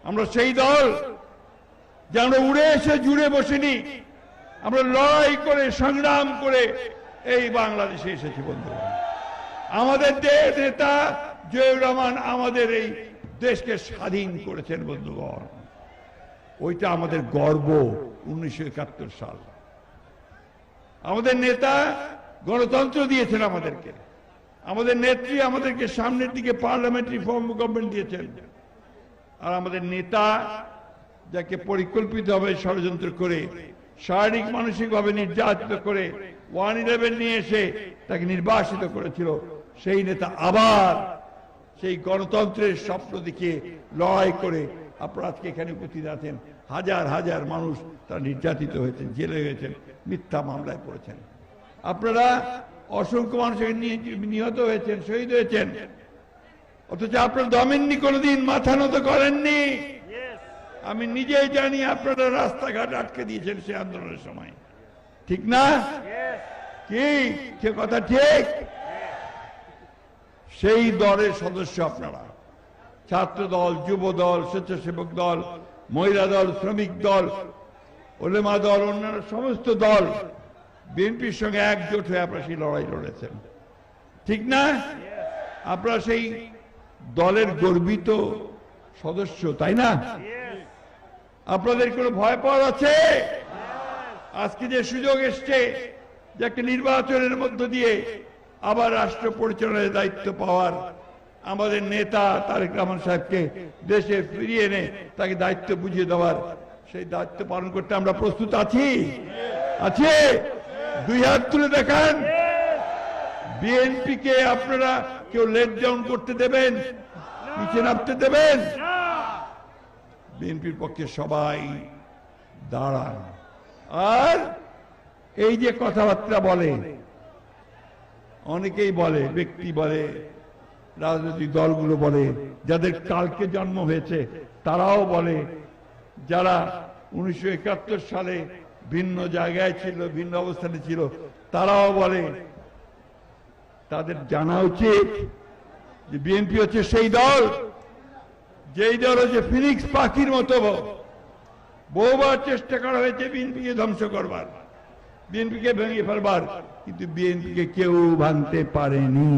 আমরা সেই দল যে আমরা উড়ে এসে জুড়ে বসিনি, আমরা লড়াই করে সংগ্রাম করে এই বাংলাদেশে এসেছি বন্ধুরা। আমাদের দেশ নেতা জিয়াউর রহমান আমাদের এই দেশকে স্বাধীন করেছেন বন্ধুগণ, ওইটা আমাদের গর্ব। 1971 সাল আমাদের নেতা গণতন্ত্র দিয়েছেন আমাদেরকে, আমাদের নেত্রী আমাদেরকে সামনের দিকে পার্লামেন্টারি ফর্ম অফ গভর্নমেন্ট দিয়েছেন। আর আমাদের নেতা যাকে পরিকল্পিতভাবে ষড়যন্ত্র করে শারীরিক মানসিকভাবে নির্যাতিত করে 111 নিয়ে এসে তাকে নির্বাসিত করেছিল, সেই নেতা আবার সেই গণতন্ত্রের স্বপ্ন দেখে লড়াই করে আপনারা আজকে এখানে উপস্থিত আছেন। হাজার হাজার মানুষ তারা নির্যাতিত হয়েছেন, জেলে হয়েছেন, মিথ্যা মামলায় পড়েছেন। আপনারা অসংখ্য মানুষ নিহত হয়েছেন, শহীদ হয়েছেন, অথচ আপনারা দমেননি, কোনোদিন মাথা নত করেননি। আমি নিজেই জানি আপনারা রাস্তাঘাট আটকে দিয়েছেন সেই আন্দোলনের সময়, ঠিক না? কি সে কথা ঠিক? সেই দলের সদস্য আপনারা, ছাত্র দল, যুব দল, স্বেচ্ছাসেবক দল, মহিলা দল, শ্রমিক দল, ওলেমা দল, অন্যান্য সমস্ত দল বিএনপির সঙ্গে একজোট হয়ে আপনারা সেই লড়াই লড়েছেন, ঠিক না? আপনারা সেই দলের গর্বিত সদস্য, তাই না? আপনাদের কোনো ভয় পাওয়ার আছে? আজকে যে সুযোগ এসছে যে একটা নির্বাচনের মধ্য দিয়ে আবার রাষ্ট্র পরিচালনার দায়িত্ব পাওয়ার, আমাদের নেতা তারেক রহমান সাহেবকে দেশে ফিরিয়ে এনে তাকে দায়িত্ব বুঝিয়ে দেওয়ার, সেই দায়িত্ব পালন করতে আমরা প্রস্তুত আছি। আছে? দুই হাত তুলে দেখান। বিএনপিকে আপনারা কেউ লেট ডাউন করতে দেবেন, পিছিয়ে নামতে দেবেন? বিএনপির পক্ষে সবাই দাঁড়ান। আর এই যে কথাবার্তা বলে, অনেকেই বলে, ব্যক্তি বলে, রাজনৈতিক দলগুলো বলে, যাদের কালকে জন্ম হয়েছে তারাও বলে, যারা 1971 সালে ভিন্ন জায়গায় ছিল, ভিন্ন অবস্থানে ছিল, তারাও বলে। তাদের জানা উচিত যে বিএনপি হচ্ছে সেই দল, যেই দল হচ্ছে ফিনিক্স পাখির মতো বহুবার চেষ্টা করা হয়েছে বিএনপিকে ধ্বংস করবার, বিএনপিকে ভেঙে ফেলবার, কিন্তু বিএনপিকে কেউ ভাঙতে পারেনি।